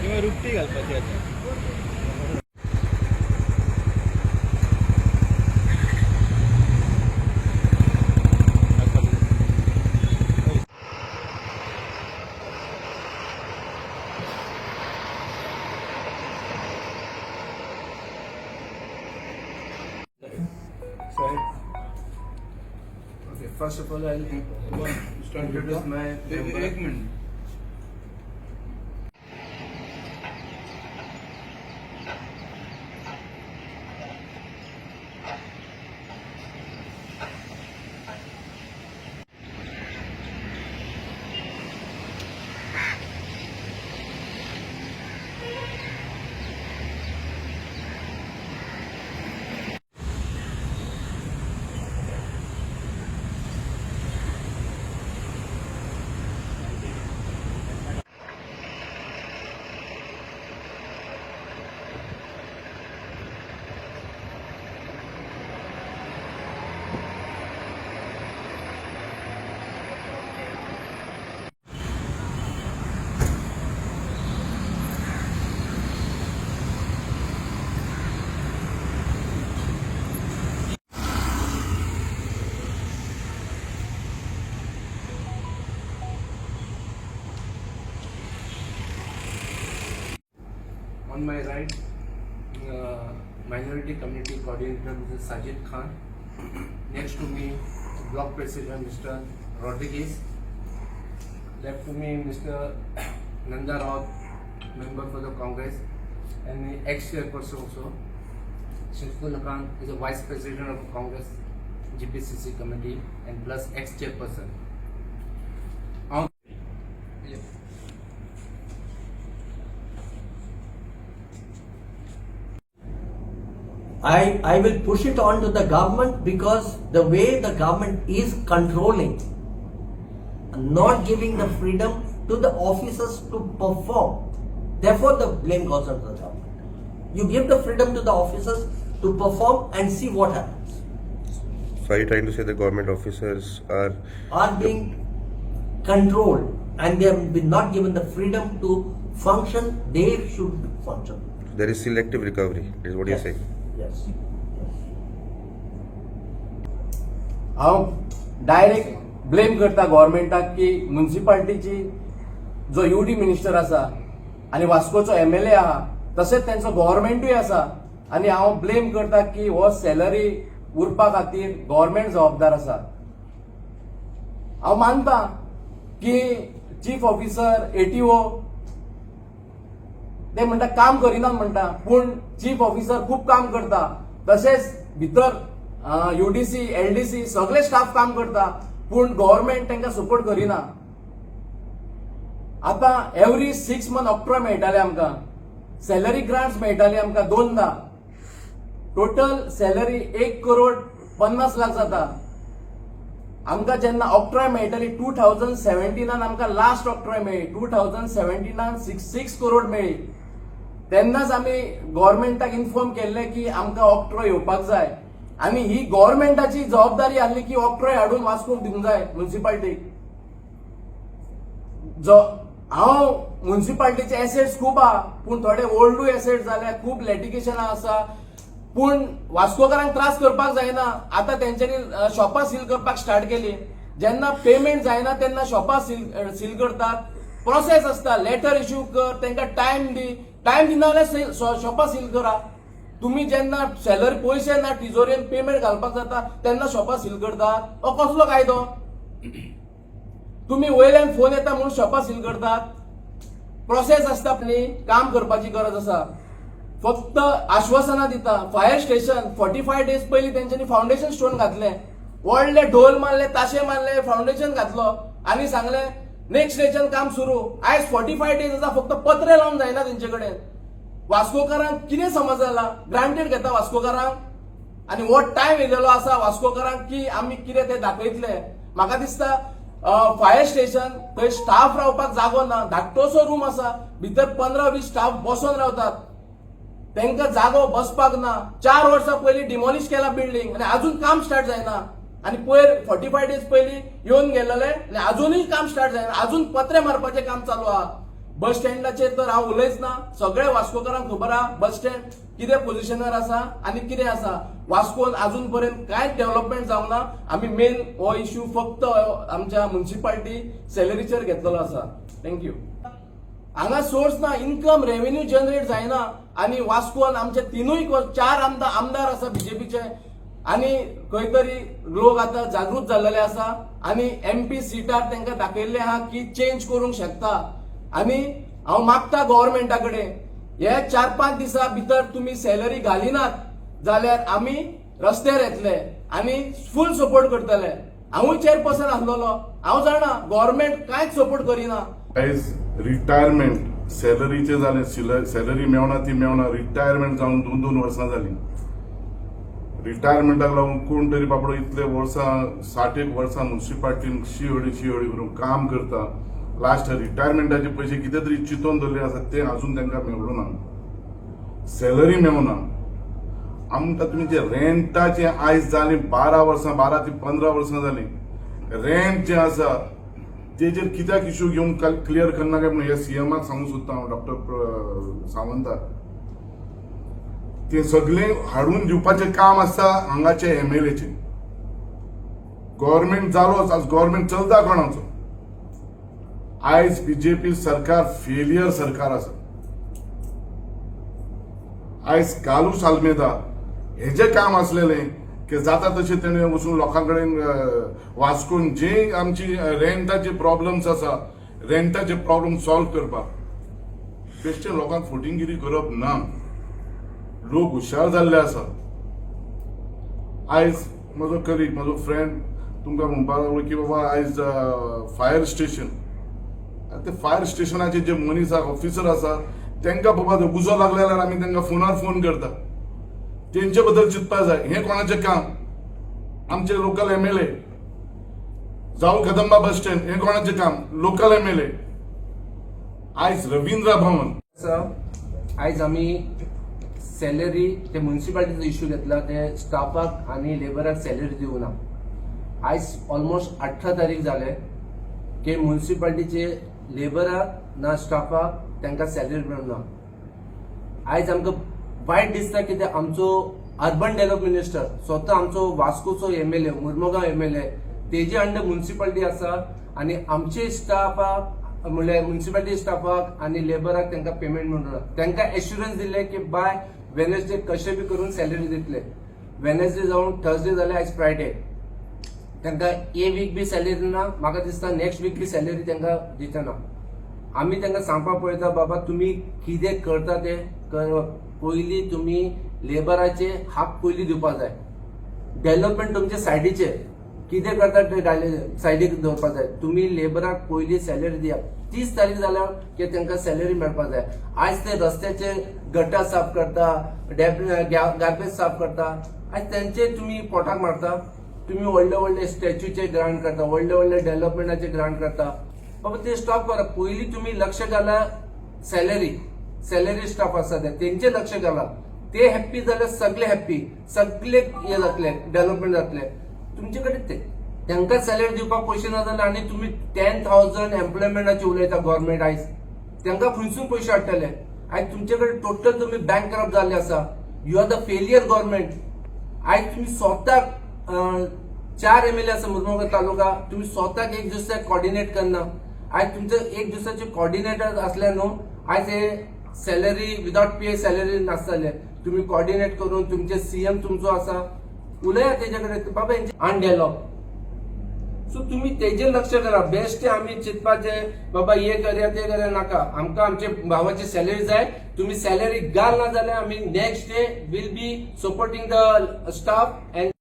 किंवा रुपटी घालपाची आता. Okay, first of all, I'll introduce my member. एक minute. On my right, minority community coordinator Mr. Sajid Khan. Next to me, block president Mr. Rodriguez. Left to me, Mr. Nanda Rao, member for the Congress, and the ex-chairperson also. Shiful Khan is a vice president of Congress GPCC committee and plus ex-chairperson. I will push it on to the government because the way the government is controlling, not giving the freedom to the officers to perform. Therefore, the blame goes on to the government. You give the freedom to the officers to perform and see what happens. So are you trying to say the government officers are being controlled and they have been not given the freedom to function? They should function. there is selective recovery, is what you're saying? Yes. हांव direct blame करता गव्हर्मेंटाक की म्युनिसिपालिटीची जो UD minister आसा आनी वास्कोचो MLA आहा तशेंच तेंचो गव्हर्मेंटूय आसा आनी हांव ब्लेम करता की हो सॅलरी उरपा खातीर गव्हर्मेंट जबाबदार आसा. हांव मानता की चीफ ऑफिसर ATO ते म्हणटा काम करिना म्हणटा, पूण चीफ ऑफिसर खूप काम करता. तसेच भितर UDC LDC सगळे स्टाफ काम करता, पूण गव्हर्मेंट तांकां सपोर्ट करिना. आता एव्हरी 6 मंथ ऑक्ट्रॉय मेळटाले आमकां, सॅलरी ग्रांट्स मेळटाली आमकां 2दा. टोटल सॅलरी 1,50,00,000 जाता. आमकां जेन्ना ऑक्ट्रॉय मेळटाली 2017 आमकां लास्ट ऑक्ट्रॉय मेळ्ळी, 2017 6 करोड मेळ्ळी. तेन्नाच आमी गव्हर्मेंटाक इन्फॉर्म केल्लें की आमकां ऑक्ट्रॉय येवपाक जाय आनी ही गव्हर्मेंटाची जबाबदारी आसली की ऑक्ट्रॉय हाडून वास्कोक दिवंक जाय म्युनिसिपालिटीक. हांव म्युनिसिपालिटीचे एसेट्स खूब आहा, पूण थोडे ओल्डूय एसेट्स जाले, खूब लिटिगेशनां आसा, पूण वास्कोकारांक त्रास करपाक जायना. आतां तेंच्यांनी शॉपां सील करपाक स्टार्ट केली. जेन्ना पेमेंट जायना तेन्ना शॉपां सील करतात. प्रोसेस आसता, लेटर इश्यू कर, तांकां टायम दी, टायम दिना जाल्यार शॉपां सील करा. तुम्ही जेन्ना सॅलरी पयशे ना तिजोरेन पेमेंट घालपाक जाता तेन्ना शॉपां सील करतात. हो कसलो कायदो? तुम्ही वयल्यान फोन येता म्हणून शॉपां सील करतात. प्रोसेस आसता न्ही, काम करपाची गरज आसा. फक्त आश्वासनां दिता. फायर स्टेशन 45 डेज पयलीं तेंच्यांनी फाउंडेशन स्टोन घातले, व्हडले ढोल मारले, ताशे मारले, फाउंडेशन घातलो आनी सांगले नेक्स्ट स्टेशन काम सुरू. आयज 45 डेज आसा, फक्त पत्रे लावन जायना तेंचे कडेन. वास्कोकारांक कितें समज जाला? ग्रांटेड घेता वास्कोकारांक आनी हो टायम येयलेलो आसा वास्कोकारांक की आमी कितें ते दाखयतले. म्हाका दिसता फायर स्टेशन थंय स्टाफ रावपाक जागो ना, धाकटोसो रूम आसा, भितर 15-20 स्टाफ बसून रावतात, तांकां जागो बसपाक ना. 4 वर्सां पयलीं डिमॉलिश केला बिल्डिंग आणि अजून काम स्टार्ट जायना. आणि पयर 45 डेज पयलीं येवन गेलेले आणि अजूनही काम स्टार्ट जायना, अजून पत्रे मारपाचें काम चालू आहा. बस स्टँडाचेर तर हांव उलयच ना, सगळे वास्कोकारांक खबर आहा बस स्टँड कितें पोझिशनार आसा आनी कितें आसा. वास्कोन अजून पर्यंत कांयच डेव्हलपमेंट जावंक ना. आमी मेन हो इश्यू फक्त आमच्या म्युन्सिपाल्टी सॅलरीचेर घेतलेलो आसा. थँक्यू. हांगा सोर्स ना, इन्कम रेव्हेन्यू जनरेट जायना. आणि वास्कोन आमचे 4 आमदार आसा बीजेपीचे आणि खंय तरी लोक आता जागृत जाल्लेले आसा आणि MP सिटार तांकां दाखयल्ले आहा की चेंज करूंक शकता. आणि हांव मागता गव्हर्नमेंटा कडेन हे 4-5 दिसां भितर तुम्ही सॅलरी घालिनात जाल्यार आमी रस्त्यार येतले आणि फुल सपोर्ट करतले. हांवूय चेअरपर्सन आसलोलो, हांव जाणा गव्हर्नमेंट कांयच सपोर्ट करिना. आयज रिटायरमेंट सॅलरीचे जाले, सॅलरी मेवना ती मेवना, रिटायरमेंट जावन 2-2 वर्सां जाली. रिटायरमेंटाक लागून कोण तरी बाबडो इतले वर्सां 60 वर्सां म्युन्सिपाल्टीन शिवडी करून काम करता. लास्ट रिटायरमेंटाचे पयशे कितें तरी चिंतून दवरले आसा ते अजून तांकां मेवलो ना, सॅलरी मेवना. आमकां तुमी जे रेंटाचे आयज जाली 12 ते 15 वर्सां जाली, रेंट जे आसा तेजेर कित्याक इश्यू घेवन क्लियर करना काय म्हणून हे CMाक सांगूंक सोदता हांव, डॉक्टर सावंताक. ते सगळे हाडून दिवपाचें काम आसा हांगाचे MLAचे. गव्हर्नमेंट जालोच, आज गव्हर्नमेंट चलता कोणाचो. आयज BJP सरकार फेलियर सरकार आसा. आयज कार्लोस आल्मेदा हेजे काम आसलेलें की जाता तशें तेणें वचून लोकां कडेन वास्कोन जे आमची रेंटाचे प्रॉब्लम्स आसा, रेंटाचे प्रॉब्लम सॉल्व करपाक बेश्टे लोकांक फटिंगगिरी करप ना. लोक हुशार जाल्ले आसा. आयज म्हजो कलीग, म्हजो फ्रेंड तुमकां म्हणपाक लागलो की बाबा आयज फायर स्टेशन, ते फायर स्टेशनाचे जे मनीस आसा, ऑफिसर आसा, तांकां बाबा उजो लागले जाल्यार आमी तांकां फोनार फोन करता. तेंचे बद्दल चिंतपाक जाय. हे कोणाचें काम? आमचे लोकल MLA. जावं कदंबा बस स्टँड, हे कोणाचें काम? Local MLA. आयज रवींद्र भवन, आयज आमी सॅलरी ते म्युन्सिपाल्टीचो इश्यू घेतला, ते स्टाफाक आणि लेबराक सॅलरी दिवना. आयज ऑलमोस्ट 18 तारीख जाले की म्युन्सिपाल्टीचे लेबराक ना स्टाफाक तांकां सॅलरी मेळना. आयज आमकां वायट दिसता कित्याक आमचो अर्बन डेव्हलपमेंट मिनिस्टर स्वतः आमचो वास्कोचो MLA, मुर्मुगांव MLA, तेजे अंडर म्युन्सिपाल्टी आसा आणि आमचे स्टाफाक म्हणल्यार म्युन्सिपाल्टी स्टाफाक आणि लेबराक तांकां पेमेंट मेळना. तांकां एश्युरन्स दिले की बाय वेनसडे कशें बी करून सॅलरी दितले. वेनसडे जावन थर्सडे जाल्यार आयज फ्रायडे, तांकां ए वीक बी सॅलरी ना. म्हाका दिसता नेक्स्ट वीक बी सॅलरी तांकां दितना. आमी तांकां सांगपाक पळयता बाबा तुमी कितें करता ते पयलीं तुमी लेबराचे हाक पयलीं दिवपाक जाय. डेव्हलपमेंट तुमचे सायडीचे कितें करता ते सायडीक दवरपाक जाय. तुमी लेबराक पयलीं सॅलरी दिया. 30 तारीख जाल्यार की तांकां सॅलरी मेळपाक जाय. आयज ते रस्त्याचे गटार साफ करता, गार्बेज साफ करता, आयज तांचे तुमी पोटाक मारता. तुम्ही व्हडले स्टॅच्यूचे ग्रांट करता, व्हडले डेव्हलपमेंटाचे ग्रांट करता. बाबा ते स्टॉप करा. पयलीं तुमी लक्ष घाला सॅलरी स्टाफ आसा तेंचे लक्ष घाला. ते हॅप्पी जाल्यार सगळे हॅप्पी, सगळे हे जातले, डेव्हलपमेंट जातले. तुमचे कडेन तांकां सॅलरी दिवपाक पयशे ना जाल्यार आनी तुमी 10,000 एम्प्लॉयमेंटाचे उलयता गव्हर्नमेंट. आयज तांकां खंयसून पयशे हाडटले. आयज तुमचे कडेन टोटल तुमी बँक करप्ट जाल्ले आसा. You are the failure government. आयज तुमी स्वताक 4 MLA आसा मुर्मुगांव तालुका, तुमी स्वताक एक दिसाक कॉर्डिनेट करना. आयज तुमचे एक दिसाचे कॉर्डिनेटर असले न्हू, आयज हे सॅलरी विदाउट पे सॅलरी नासतले. तुम्ही कॉर्डिनेट करून तुमचे CM तुमचो आसा, उलया तेजे कडेन बाबा हेंचे अनडेव्हलप. सो तुम्ही तेजेर लक्ष करा. बेस्ट आम्ही चिंतपाचे बाबा हे करया ते करया नाका. आमकां आमचे भावाची सॅलरी जाय. तुम्ही सॅलरी घाल ना जाल्यार आम्ही next day will be supporting the staff and